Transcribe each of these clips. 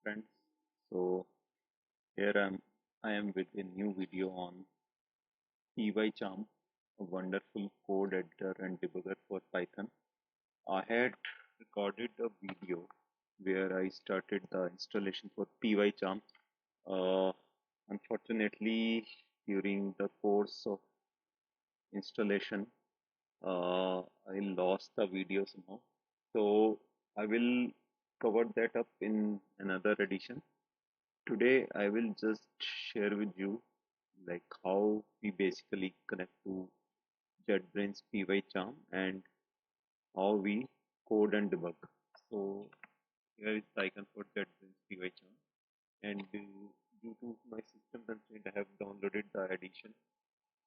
friends. So here I am with a new video on PyCharm, a wonderful code editor and debugger for Python. I had recorded a video where I started the installation for PyCharm. Uh, Unfortunately, during the course of installation, I lost the video somehow. So I will cover that up in another edition. Today I will just share with you like how we basically connect to JetBrains PyCharm and how we code and debug. So here is the icon for JetBrains PyCharm, and due to my system constraint I have downloaded the edition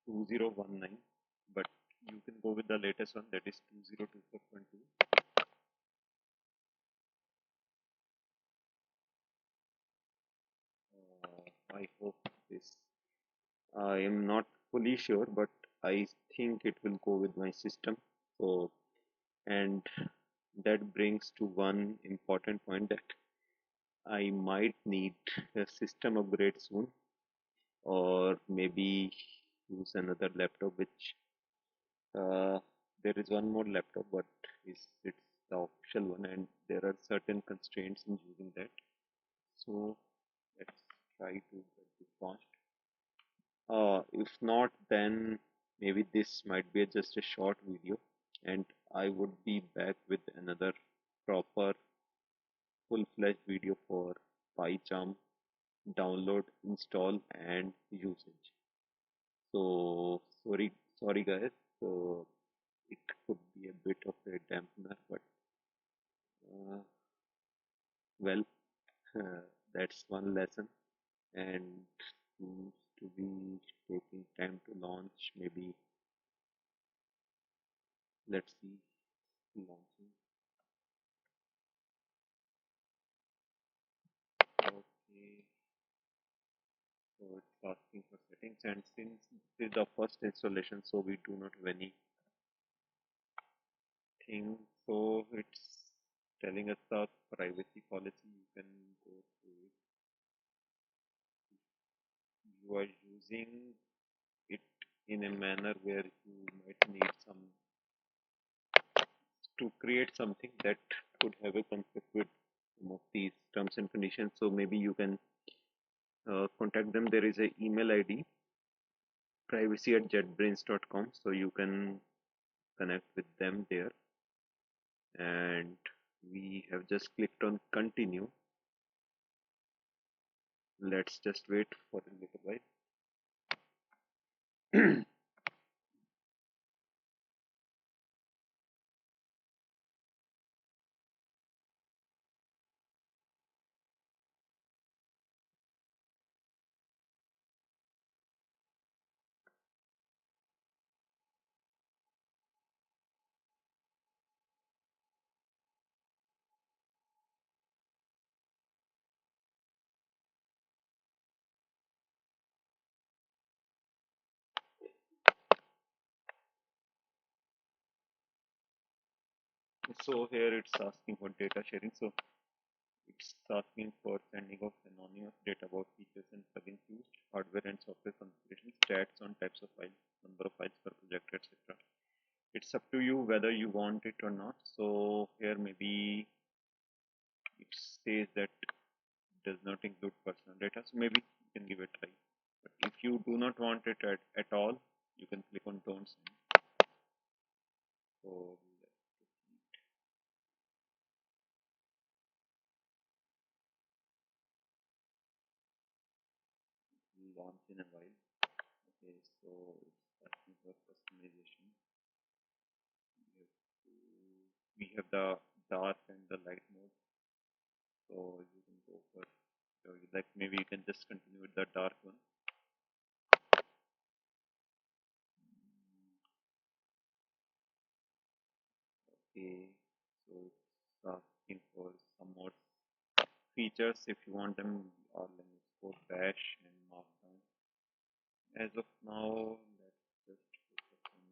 2019, but you can go with the latest one, that is 2024.2. I hope this. I am not fully sure, but I think it will go with my system. So, and that brings to one important point that I might need a system upgrade soon, or maybe use another laptop. Which there is one more laptop, but it's the official one, and there are certain constraints in using that. So let's try to get this launched. If not, then maybe this might be just a short video, and I would be back with another proper full-fledged video for PyCharm download, install, and usage. So sorry guys. So it could be a bit of a dampener, but uh, well, that's one lesson, and seems to be taking time to launch. Maybe let's see launching. Okay, so it's asking for settings, and since this is the first installation, so we do not have anything. So it's telling us the privacy policy. You can go through it. You are using it in a manner where you might need some to create something that could have a conflict with some of these terms and conditions. So maybe you can contact them. There is a email ID privacy@jetbrains.com, so you can connect with them there. And we have just clicked on continue. Let's just wait for a little while. So here it's asking for data sharing. So it's asking for sending of anonymous data about features and plugins used, hardware and software configurations, stats on types of files, number of files per project, etc. It's up to you whether you want it or not. So here maybe it says that does not include personal data. So maybe you can give it a try. But if you do not want it at all, you can click on don't send. So launch in a while. Okay, so it's asking for customization. We have the dark and the light mode, so you can go for, so like maybe you can just continue with the dark one. Okay, so it's asking for some more features if you want them, or let me go bash and markdown. As of now, let's just focus on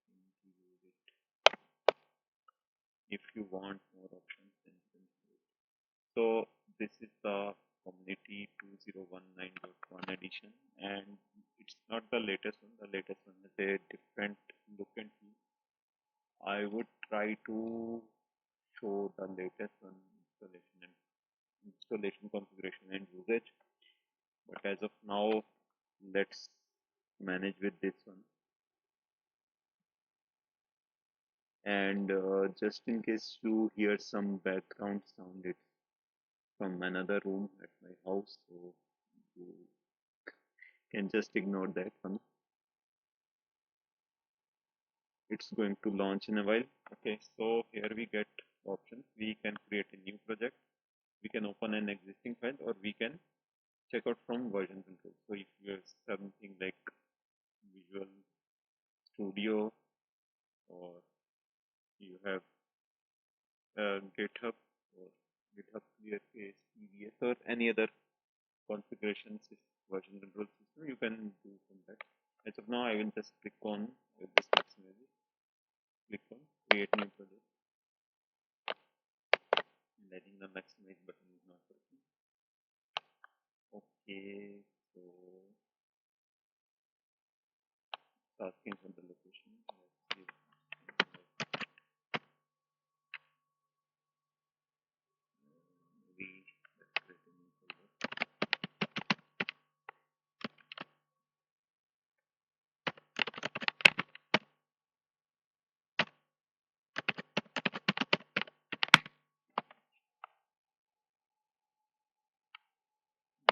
starting to use it. If you want more options, then you can do it. So this is the community 2019.1 edition, and it's not the latest one. The latest one is a different look and feel. I would try to show the latest one installation configuration and usage, but as of now, let's manage with this one. And just in case you hear some background sound, it's from another room at my house, so you can just ignore that one. It's going to launch in a while. Okay, so here we get options. We can create a new project, we can open an existing file, or we can check out from version control. So if you have something like Visual Studio, or you have GitHub or GitHub ClearCase, EVS, or any other configuration version control system, you can do from that. As of now, I will just click on this maximize, click on create new project, and I think the maximize button is not working. Okay, so it's asking for the location. Let's see. Let's create a new folder.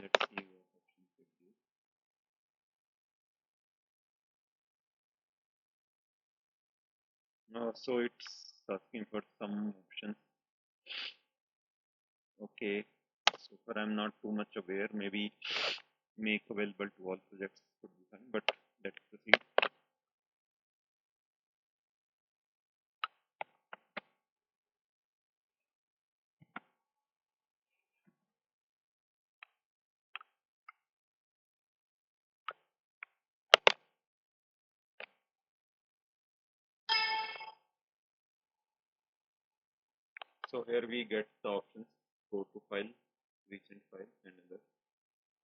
Let's see what options it gives. So it's asking for some options. Okay, so far I'm not too much aware. Maybe make available to all projects could be fine, but let's proceed. So here we get the options: go to file, recent file, and other.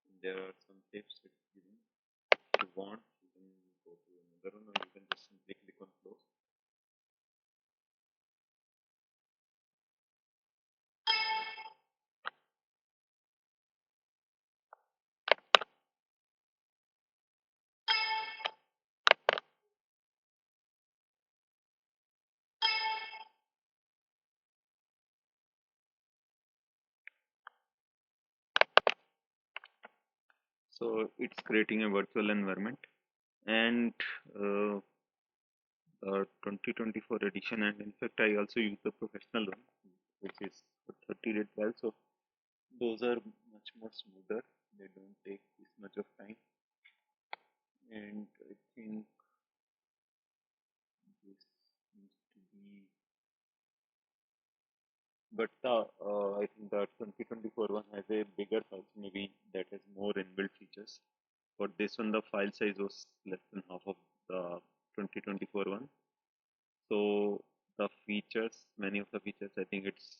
And there are some tips it's given. If you want, you can go to another one, or you can just simply click on close. So it's creating a virtual environment, and uh, 2024 edition, and in fact I also use the professional one, which is for 30-day trial. So those are much more smoother. They don't take this much of time, and I think this needs to be. But I think the 2024 one has a bigger file, so maybe that has more inbuilt features. For this one, the file size was less than half of the 2024 one. So the features, many of the features, I think it's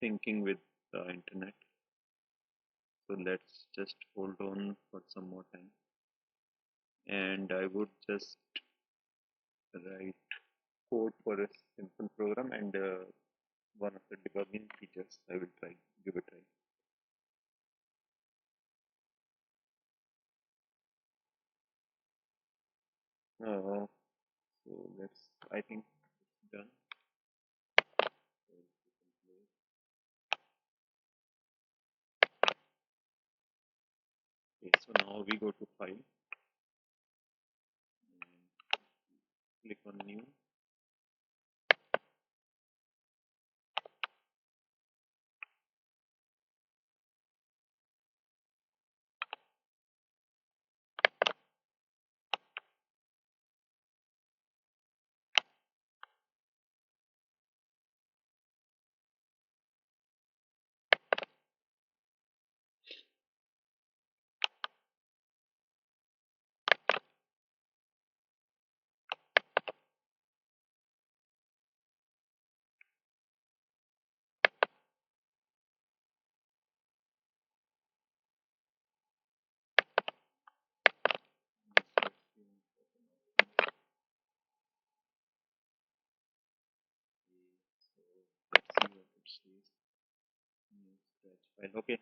syncing with the internet. So let's just hold on for some more time. And I would just write code for a simple program, and one of the debugging features I will give it a try. So let's, I think it's done. So okay, so now we go to file and click on new. this new scratch file. Okay,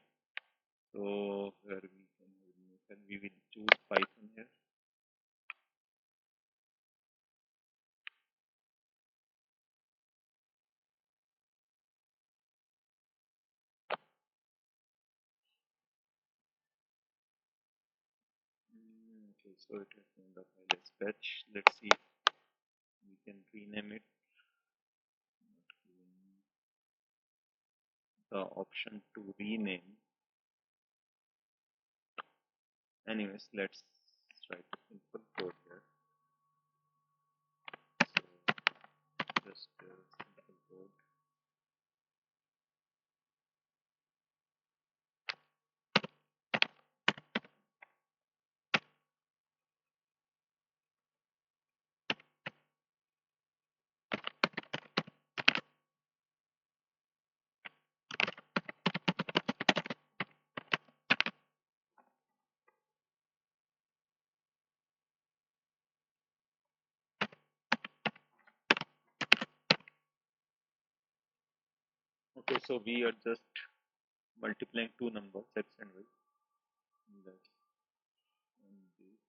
so where we can have new file, we will choose Python here. Okay, so it is in the file as batch. Let's see if we can rename it. Not giving the option to rename. Anyways, let's write a simple code here. So just simple code. Okay, so we are just multiplying two numbers, x and y. That's and this.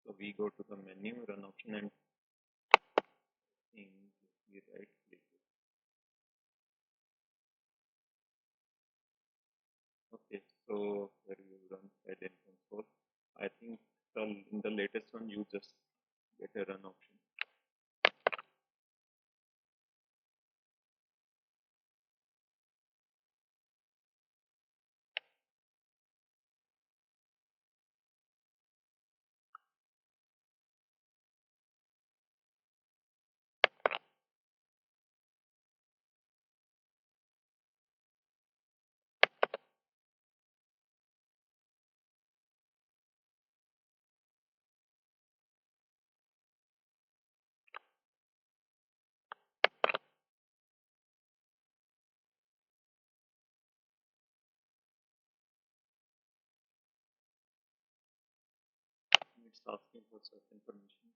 So we go to the menu, run option, and we right click. Okay, so here you run file in console. I think in the latest one you just get a run option. It's asking for certain permission.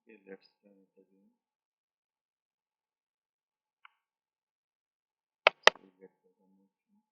Okay, let's run it again. So we get the run option.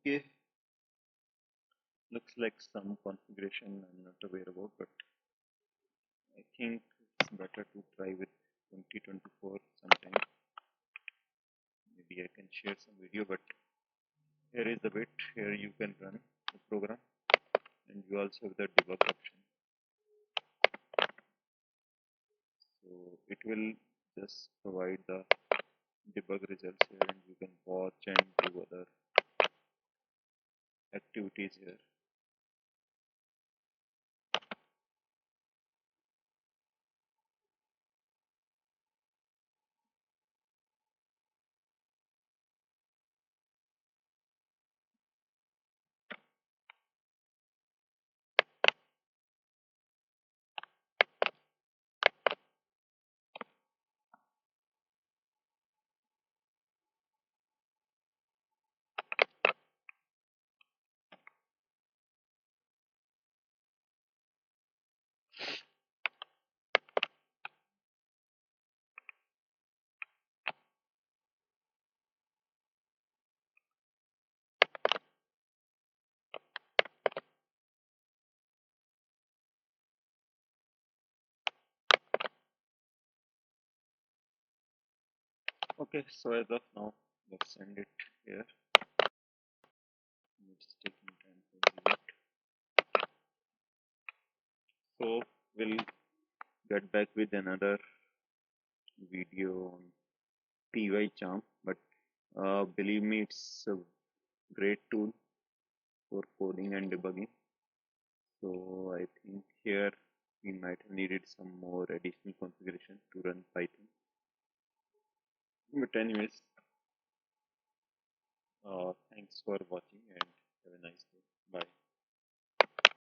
Okay, looks like some configuration I'm not aware about, but I think it's better to try with 2024 sometime. Maybe I can share some video, but here is the bit. Here you can run the program, and you also have the debug option. So it will just provide the debug results here, and you can watch and do other activities here. Okay, so as of now, let's send it here. It's taking time to execute. So we'll get back with another video on PyCharm, but believe me, it's a great tool for coding and debugging. So I think here we might have needed some more additional configuration to run Python. But anyways, thanks for watching and have a nice day. Bye.